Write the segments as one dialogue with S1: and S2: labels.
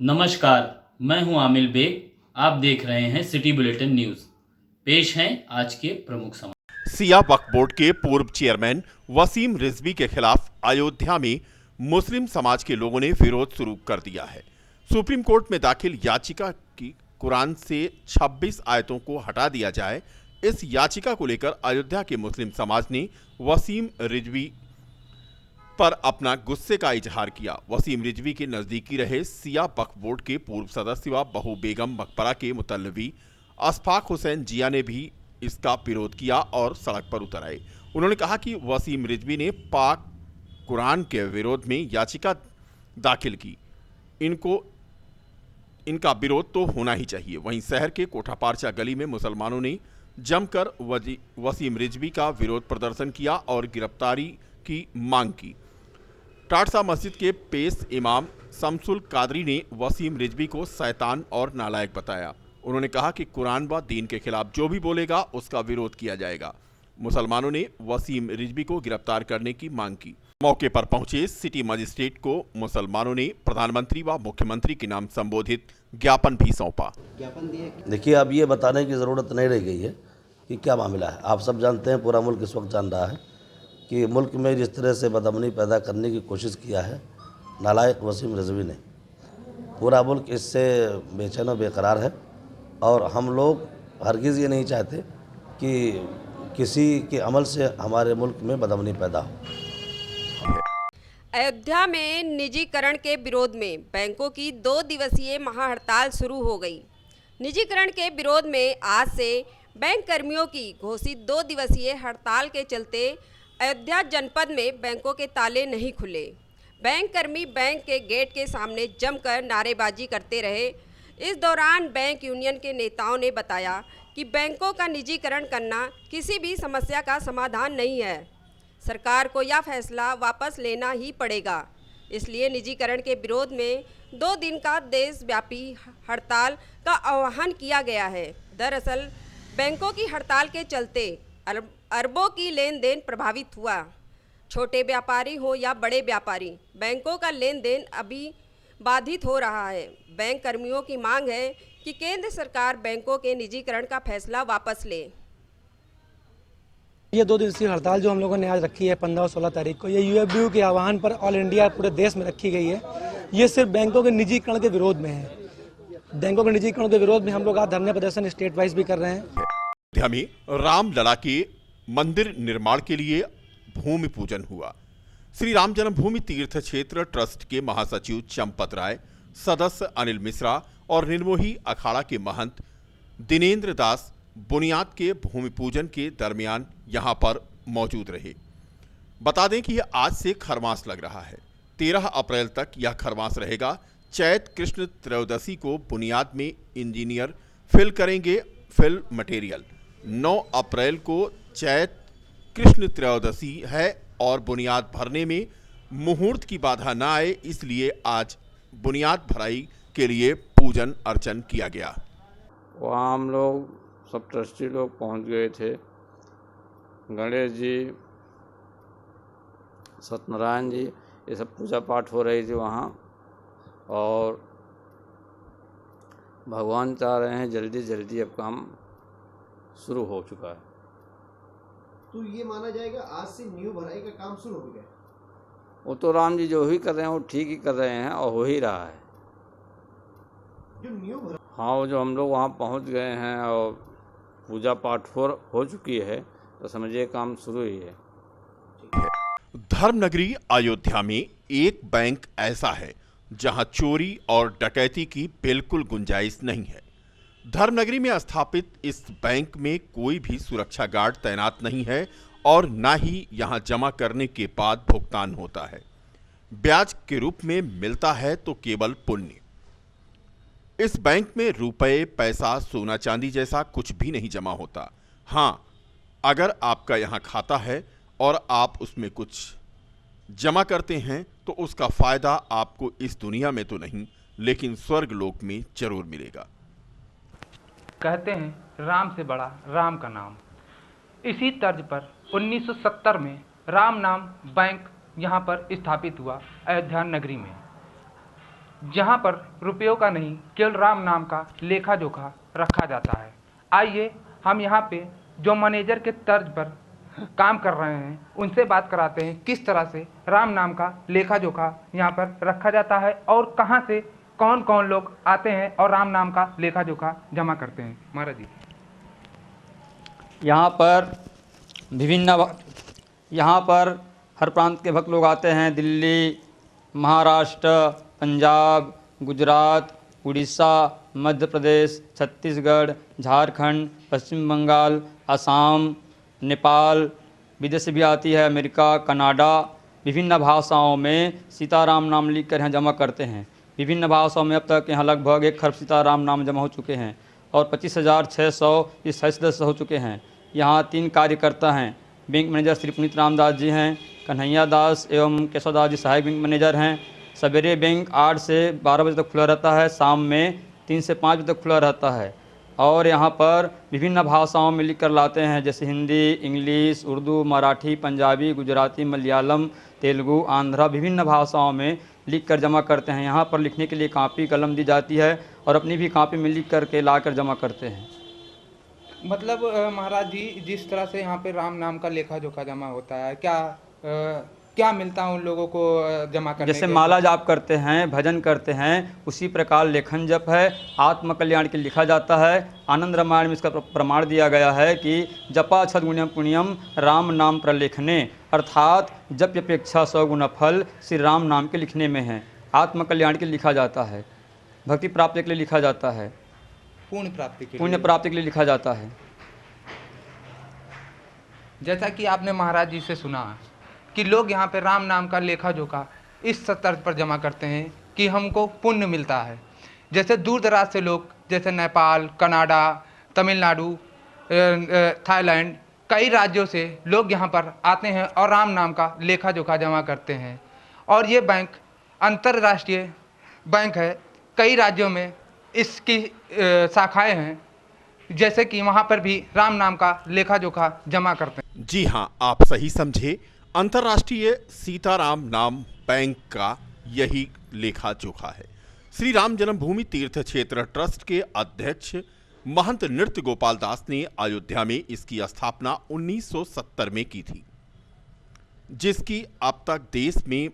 S1: नमस्कार, मैं हूं आमिर बेग। आप देख रहे हैं सिटी बुलेटिन न्यूज। पेश हैं आज के प्रमुख समाचार।
S2: सिया वक्फ बोर्ड के पूर्व चेयरमैन वसीम रिजवी के खिलाफ अयोध्या में मुस्लिम समाज के लोगों ने विरोध शुरू कर दिया है। सुप्रीम कोर्ट में दाखिल याचिका की कुरान से 26 आयतों को हटा दिया जाए, इस याचिका को लेकर अयोध्या के मुस्लिम समाज ने वसीम रिजवी पर अपना गुस्से का इजहार किया। वसीम रिजवी के नजदीकी रहे सिया वक्फ बोर्ड के पूर्व सदस्य व बहू बेगम मकबरा के मुतल्लवी अशफाक हुसैन जिया ने भी इसका विरोध किया और सड़क पर उतर आए। उन्होंने कहा कि वसीम रिजवी ने पाक कुरान के विरोध में याचिका दाखिल की, इनका विरोध तो होना ही चाहिए। वहीं शहर के कोठापारचा गली में मुसलमानों ने जमकर वसीम रिजवी का विरोध प्रदर्शन किया और गिरफ्तारी की मांग की। टाटसा मस्जिद के पेश इमाम शमसुल कादरी ने वसीम रिजवी को शैतान और नालायक बताया। उन्होंने कहा कि कुरान व दीन के खिलाफ जो भी बोलेगा उसका विरोध किया जाएगा। मुसलमानों ने वसीम रिजवी को गिरफ्तार करने की मांग की। मौके पर पहुंचे सिटी मजिस्ट्रेट को मुसलमानों ने प्रधानमंत्री व मुख्यमंत्री के नाम संबोधित ज्ञापन भी सौंपा।
S3: देखिए, अब ये बताने की ज़रूरत नहीं रह गई है कि क्या मामला है। आप सब जानते हैं, पूरा मुल्क इस वक्त जान रहा है कि मुल्क में जिस तरह से बदअमनी पैदा करने की कोशिश किया है नालायक वसीम रिजवी ने, पूरा मुल्क इससे बेचैन और बेकरार है। और हम लोग हरगिज़ ये नहीं चाहते कि किसी के अमल से हमारे मुल्क में बदअमनी पैदा हो।
S4: अयोध्या में निजीकरण के विरोध में बैंकों की 2 दिवसीय महाहड़ताल शुरू हो गई। निजीकरण के विरोध में आज से बैंक कर्मियों की घोषित 2 दिवसीय हड़ताल के चलते अयोध्या जनपद में बैंकों के ताले नहीं खुले। बैंक कर्मी बैंक के गेट के सामने जमकर नारेबाजी करते रहे। इस दौरान बैंक यूनियन के नेताओं ने बताया कि बैंकों का निजीकरण करना किसी भी समस्या का समाधान नहीं है। सरकार को यह फैसला वापस लेना ही पड़ेगा। इसलिए निजीकरण के विरोध में 2 दिन का देशव्यापी हड़ताल का आह्वान किया गया है। दरअसल बैंकों की हड़ताल के चलते अरबों की लेन देन प्रभावित हुआ। छोटे व्यापारी हो या बड़े व्यापारी, बैंकों का लेन देन अभी बाधित हो रहा है। बैंक कर्मियों की मांग है कि केंद्र सरकार बैंकों के निजीकरण का फैसला वापस ले।
S5: ये 2 दिवसीय हड़ताल जो हम लोगों ने आज रखी है 15 और 16 तारीख को, ये यूएफबीयू के आह्वान पर ऑल इंडिया पूरे देश में रखी गई है। ये सिर्फ बैंकों के निजीकरण के विरोध में है। बैंकों के निजीकरण के विरोध में हम लोग आज धरने प्रदर्शन स्टेट वाइज भी कर रहे हैं।
S2: अयोध्या में रामलला के मंदिर निर्माण के लिए भूमि पूजन हुआ। श्री राम जन्मभूमि तीर्थ क्षेत्र ट्रस्ट के महासचिव चंपत राय, सदस्य अनिल मिश्रा और निर्मोही अखाड़ा के महंत दिनेंद्र दास बुनियाद के भूमि पूजन के दरमियान यहां पर मौजूद रहे। बता दें कि यह आज से खरमास लग रहा है। 13 अप्रैल तक यह खरमास रहेगा। चैत कृष्ण त्रयोदशी को बुनियाद में इंजीनियर फिल करेंगे फिल मटेरियल। 9 अप्रैल को चैत कृष्ण त्रयोदशी है और बुनियाद भरने में मुहूर्त की बाधा न आए, इसलिए आज बुनियाद भराई के लिए पूजन अर्चन किया गया।
S6: वहाँ हम लोग सब ट्रस्टी लोग पहुँच गए थे। गणेश जी, सत्यनारायण जी, ये सब पूजा पाठ हो रही थी वहाँ। और भगवान चाह रहे हैं जल्दी जल्दी अब काम शुरू हो चुका है।
S7: तो ये माना जाएगा आज से न्यू भराई का काम शुरू हो गया।
S6: वो तो राम जी जो ही कर रहे हैं वो ठीक ही कर रहे हैं और हो ही रहा है।
S7: जो न्यू भराई,
S6: हाँ, वो जो हम लोग वहाँ पहुँच गए हैं और पूजा पाठ हो चुकी है, तो समझिए काम शुरू ही है।
S2: धर्मनगरी अयोध्या में एक बैंक ऐसा है जहां चोरी और डकैती की बिल्कुल गुंजाइश नहीं है। धर्मनगरी में स्थापित इस बैंक में कोई भी सुरक्षा गार्ड तैनात नहीं है और न ही यहां जमा करने के बाद भुगतान होता है। ब्याज के रूप में मिलता है तो केवल पुण्य। इस बैंक में रुपए, पैसा, सोना चांदी जैसा कुछ भी नहीं जमा होता। हां, अगर आपका यहां खाता है और आप उसमें कुछ जमा करते हैं तो उसका फायदा आपको इस दुनिया में तो नहीं, लेकिन स्वर्ग लोक में जरूर मिलेगा।
S8: कहते हैं राम से बड़ा राम का नाम। इसी तर्ज पर 1970 में राम नाम बैंक यहाँ पर स्थापित हुआ अयोध्या नगरी में। जहां पर रुपयों का नहीं केवल राम नाम का लेखा जोखा रखा जाता है। आइए हम यहां पे जो मैनेजर के तर्ज पर काम कर रहे हैं उनसे बात कराते हैं किस तरह से राम नाम का लेखा जोखा यहाँ पर रखा जाता है और कहाँ से कौन कौन लोग आते हैं और राम नाम का लेखा जोखा जमा करते हैं। महाराज जी,
S9: यहाँ पर हर प्रांत के भक्त लोग आते हैं। दिल्ली, महाराष्ट्र, पंजाब, गुजरात, उड़ीसा, मध्य प्रदेश, छत्तीसगढ़, झारखंड, पश्चिम बंगाल, असम, नेपाल, विदेश से भी आती है, अमेरिका, कनाडा। विभिन्न भाषाओं में सीताराम नाम लिखकर यहाँ जमा करते हैं। विभिन्न भाषाओं में अब तक यहाँ लगभग 1 खरब सीताराम नाम जमा हो चुके हैं और 25,600 इस सदस्य हो चुके हैं। यहाँ 3 कार्यकर्ता हैं। बैंक मैनेजर श्री पुनीत रामदास जी हैं, कन्हैया दास एवं केशव दास जी सहायक बैंक मैनेजर हैं। सवेरे बैंक 8 से 12 बजे तक खुला रहता है, शाम में 3 से 5 बजे तक खुला रहता है। और यहाँ पर विभिन्न भाषाओं में लिख कर लाते हैं, जैसे हिंदी, इंग्लिश, उर्दू, मराठी, पंजाबी, गुजराती, मलयालम, तेलुगु, आंध्रा, विभिन्न भाषाओं में लिख कर जमा करते हैं। यहाँ पर लिखने के लिए कापी कलम दी जाती है और अपनी भी कापी में लिख करके ला कर जमा करते हैं।
S8: मतलब महाराज जी, जिस तरह से यहाँ पे राम नाम का लेखा जोखा जमा होता है, क्या मिलता है उन लोगों को जमा करने
S9: जैसे
S8: के?
S9: माला जाप करते हैं, भजन करते हैं, उसी प्रकार लेखन जप है। आत्मकल्याण के लिखा जाता है। आनंद रामायण में इसका प्रमाण दिया गया है कि जपा छद गुण्यम पुण्यम राम नाम प्रलेखने, अर्थात जप अपेक्षा 100 गुना फल श्री राम नाम के लिखने में है। आत्मकल्याण के लिखा जाता है, भक्ति प्राप्ति के लिए लिखा जाता है,
S8: पुण्य प्राप्ति के लिए
S9: लिखा जाता है।
S8: जैसा कि आपने महाराज जी से सुना कि लोग यहाँ पे राम नाम का लेखा जोखा इस स्तर पर जमा करते हैं कि हमको पुण्य मिलता है। जैसे दूर दराज से लोग, जैसे नेपाल, कनाडा, तमिलनाडु, थाईलैंड, कई राज्यों से लोग यहाँ पर आते हैं और राम नाम का लेखा जोखा जमा करते हैं। और ये बैंक अंतर्राष्ट्रीय बैंक है। कई राज्यों में इसकी शाखाएं हैं, जैसे कि वहाँ पर भी राम नाम का लेखा जोखा जमा करते हैं।
S2: जी हाँ, आप सही समझे। अंतर्राष्ट्रीय सीताराम नाम बैंक का यही लेखा जोखा है। श्री राम जन्मभूमि तीर्थ क्षेत्र ट्रस्ट के अध्यक्ष महंत नृत्य गोपाल दास ने अयोध्या में इसकी स्थापना 1970 में की थी, जिसकी अब तक देश में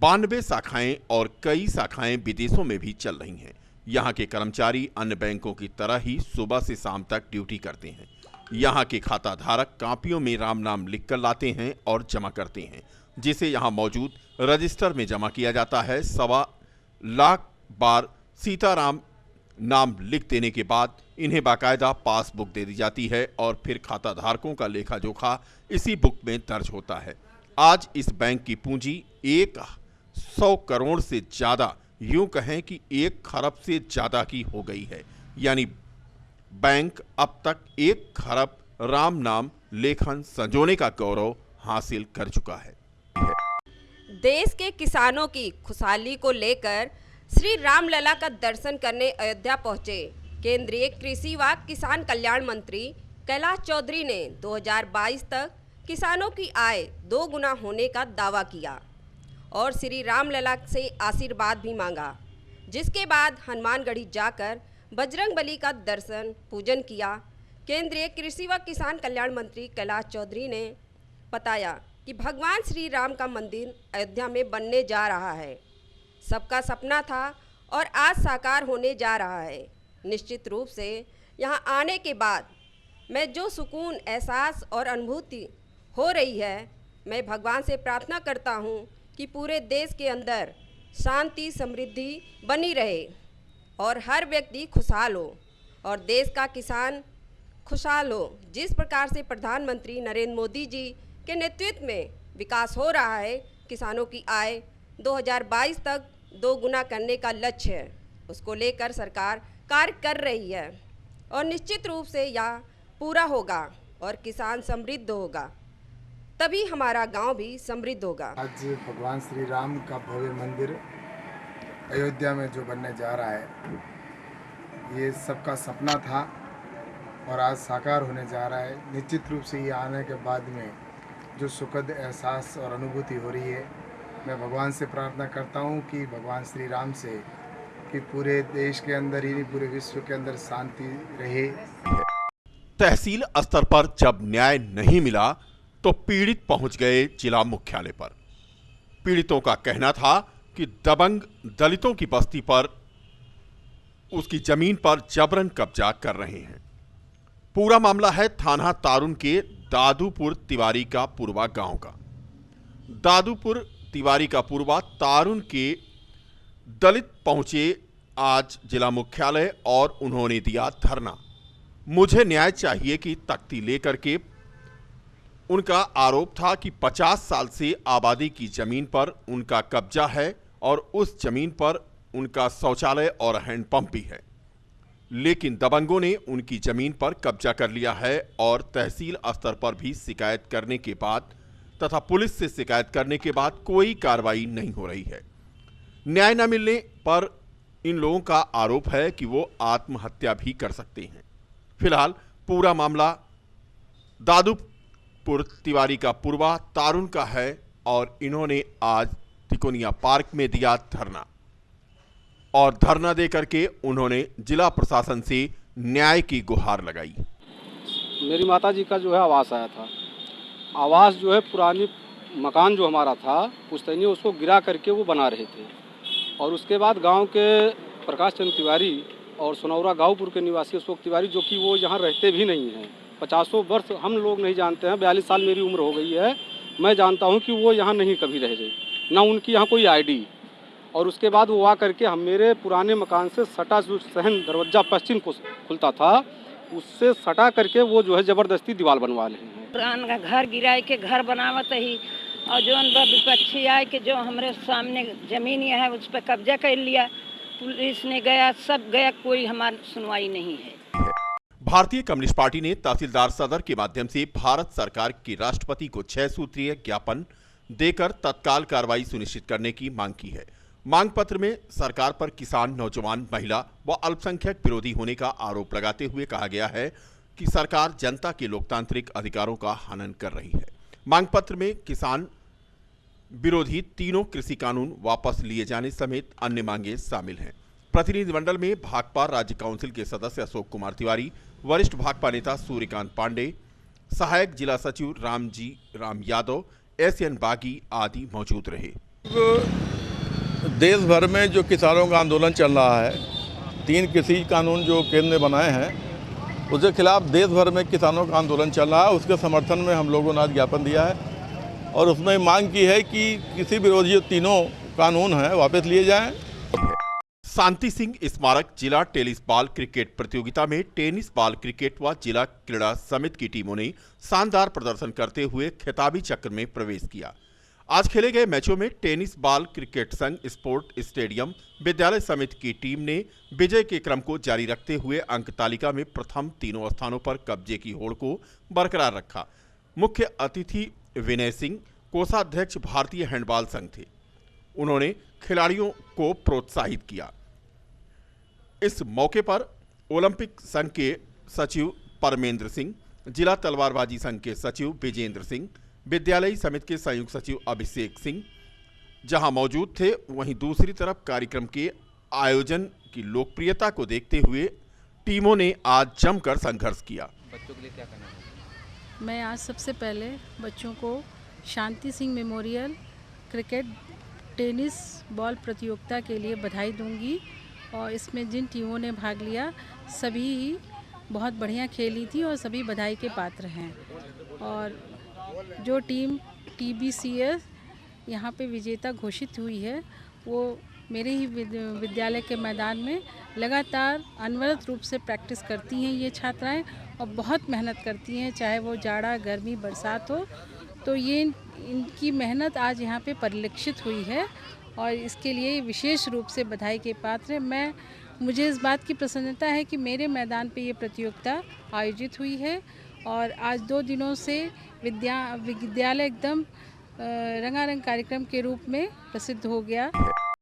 S2: 92 शाखाएं और कई शाखाएं विदेशों में भी चल रही हैं। यहाँ के कर्मचारी अन्य बैंकों की तरह ही सुबह से शाम तक ड्यूटी करते हैं। यहाँ के खाता धारक कापियों में राम नाम लिखकर लाते हैं और जमा करते हैं, जिसे यहाँ मौजूद रजिस्टर में जमा किया जाता है। 1.25 लाख बार सीताराम नाम लिख देने के बाद इन्हें बाकायदा पासबुक दे दी जाती है और फिर खाता धारकों का लेखा जोखा इसी बुक में दर्ज होता है। आज इस बैंक की पूंजी 100 करोड़ से ज्यादा, यूं कहें कि 1 खरब से ज्यादा की हो गई है। यानी बैंक अब तक 1 खरब राम नाम लेखन संजोने का गौरव हासिल कर चुका है।
S4: देश के किसानों की खुशहाली को लेकर श्री रामलला का दर्शन करने अयोध्या पहुंचे केंद्रीय कृषि व किसान कल्याण मंत्री कैलाश चौधरी ने 2022 तक किसानों की आय 2 गुना होने का दावा किया और श्री रामलला से आशीर्वाद भी मांगा, जिसके बाद हनुमानगढ़ी जाकर बजरंगबली का दर्शन पूजन किया। केंद्रीय कृषि व किसान कल्याण मंत्री कैलाश चौधरी ने बताया कि भगवान श्री राम का मंदिर अयोध्या में बनने जा रहा है। सबका सपना था और आज साकार होने जा रहा है। निश्चित रूप से यहाँ आने के बाद मैं जो सुकून, एहसास और अनुभूति हो रही है, मैं भगवान से प्रार्थना करता हूँ कि पूरे देश के अंदर शांति समृद्धि बनी रहे और हर व्यक्ति खुशहाल हो और देश का किसान खुशहाल हो। जिस प्रकार से प्रधानमंत्री नरेंद्र मोदी जी के नेतृत्व में विकास हो रहा है, किसानों की आय 2022 तक 2 गुना करने का लक्ष्य है, उसको लेकर सरकार कार्य कर रही है और निश्चित रूप से यह पूरा होगा और किसान समृद्ध होगा, तभी हमारा गांव भी समृद्ध होगा।
S10: आज भगवान श्री राम का भव्य मंदिर अयोध्या में जो बनने जा रहा है, ये सबका सपना था और आज साकार होने जा रहा है। निश्चित रूप से ये आने के बाद में जो सुखद एहसास और अनुभूति हो रही है, मैं भगवान से प्रार्थना करता हूँ कि भगवान श्री राम से कि पूरे देश के अंदर ही नहीं पूरे विश्व के अंदर शांति रहे।
S2: तहसील स्तर पर जब न्याय नहीं मिला तो पीड़ित पहुंच गए जिला मुख्यालय पर। पीड़ितों का कहना था कि दबंग दलितों की बस्ती पर उसकी जमीन पर जबरन कब्जा कर रहे हैं। पूरा मामला है थाना तारुन के दादूपुर तिवारी का पूर्वा गांव का। दादूपुर तिवारी का पूर्वा तारुन के दलित पहुंचे आज जिला मुख्यालय और उन्होंने दिया धरना। मुझे न्याय चाहिए की तख्ती लेकर के उनका आरोप था कि 50 साल से आबादी की जमीन पर उनका कब्जा है और उस जमीन पर उनका शौचालय और हैंडपंप भी है, लेकिन दबंगों ने उनकी जमीन पर कब्जा कर लिया है और तहसील स्तर पर भी शिकायत करने के बाद तथा पुलिस से शिकायत करने के बाद कोई कार्रवाई नहीं हो रही है। न्याय न मिलने पर इन लोगों का आरोप है कि वो आत्महत्या भी कर सकते हैं। फिलहाल पूरा मामला दादूपुर तिवारी का पूर्वा तारुन का है और इन्होंने आज तिकोनिया पार्क में दिया धरना और धरना देकर के उन्होंने जिला प्रशासन से न्याय की गुहार लगाई।
S11: मेरी माता जी का जो है आवास आया था। आवास जो है पुरानी मकान जो हमारा था पुश्तैनी उसको गिरा करके वो बना रहे थे और उसके बाद गांव के प्रकाश चंद्र तिवारी और सोनौरा गाँवपुर के निवासी अशोक तिवारी जो कि वो यहाँ रहते भी नहीं हैं। 50 वर्ष हम लोग नहीं जानते हैं, 42 साल मेरी उम्र हो गई है, मैं जानता हूँ कि वो यहाँ नहीं कभी रह गए, ना उनकी यहाँ कोई आईडी। और उसके बाद वो आ करके हम मेरे पुराने मकान से सटा जो सहन दरवाजा पश्चिम को खुलता था उससे सटा करके वो जो है ज़बरदस्ती दीवार बनवा रहे हैं।
S12: पुराना घर गिराए के घर बनावत ही और जो विपक्षी आए कि जो हमारे सामने जमीन है उस पर कब्जा कर लिया, पुलिस ने गया, सब गया, कोई हमारी सुनवाई नहीं है।
S2: भारतीय कम्युनिस्ट पार्टी ने तहसीलदार सदर के माध्यम से भारत सरकार के राष्ट्रपति को 6 सूत्रीय ज्ञापन देकर तत्काल कार्रवाई सुनिश्चित करने की मांग की है। मांग पत्र में सरकार पर किसान, नौजवान, महिला व अल्पसंख्यक विरोधी होने का आरोप लगाते हुए कहा गया है कि सरकार जनता के लोकतांत्रिक अधिकारों का हनन कर रही है। मांग पत्र में किसान विरोधी तीनों कृषि कानून वापस लिए जाने समेत अन्य मांगे शामिल हैं। प्रतिनिधिमंडल में भाकपा राज्य काउंसिल के सदस्य अशोक कुमार तिवारी, वरिष्ठ भाकपा नेता सूर्यकांत पांडे, सहायक जिला सचिव राम यादव, SN बागी आदि मौजूद रहे।
S13: देश भर में जो किसानों का आंदोलन चल रहा है, 3 कृषि कानून जो केंद्र ने बनाए हैं उसके खिलाफ देश भर में किसानों का आंदोलन चल रहा है। उसके समर्थन में हम लोगों ने आज ज्ञापन दिया है और उसमें मांग की है कि कृषि विरोधी जो तीनों कानून हैं वापस लिए जाएं।
S2: शांति सिंह स्मारक जिला टेनिस बॉल क्रिकेट प्रतियोगिता में टेनिस बॉल क्रिकेट व जिला क्रीड़ा समिति की टीमों ने शानदार प्रदर्शन करते हुए खिताबी चक्र में प्रवेश किया। आज खेले गए मैचों में टेनिस बॉल क्रिकेट संघ स्पोर्ट स्टेडियम विद्यालय समिति की टीम ने विजय के क्रम को जारी रखते हुए अंक तालिका में प्रथम 3 स्थानों पर कब्जे की होड़ को बरकरार रखा। मुख्य अतिथि विनय सिंह कोषाध्यक्ष भारतीय हैंडबॉल संघ थे। उन्होंने खिलाड़ियों को प्रोत्साहित किया। इस मौके पर ओलंपिक संघ के सचिव परमेंद्र सिंह, जिला तलवारबाजी संघ के सचिव विजेंद्र सिंह, विद्यालयी समिति के संयुक्त सचिव अभिषेक सिंह जहां मौजूद थे, वहीं दूसरी तरफ कार्यक्रम के आयोजन की लोकप्रियता को देखते हुए टीमों ने आज जमकर संघर्ष किया।
S14: बच्चों के लिए क्या करना है? मैं आज सबसे पहले बच्चों को Shanti Singh memorial cricket tennis ball प्रतियोगिता के लिए बधाई दूंगी और इसमें जिन टीमों ने भाग लिया सभी ही बहुत बढ़िया खेली थी और सभी बधाई के पात्र हैं। और जो टीम TBCS यहाँ पे विजेता घोषित हुई है वो मेरे ही विद्यालय के मैदान में लगातार अनवरत रूप से प्रैक्टिस करती हैं ये छात्राएं और बहुत मेहनत करती हैं, चाहे वो जाड़ा, गर्मी, बरसात हो। तो ये इनकी मेहनत आज यहाँ पे परिलक्षित हुई है और इसके लिए विशेष रूप से बधाई के पात्र है। मुझे इस बात की प्रसन्नता है कि मेरे मैदान पे ये प्रतियोगिता आयोजित हुई है और आज 2 दिनों से विद्यालय एकदम रंगारंग कार्यक्रम के रूप में प्रसिद्ध हो गया।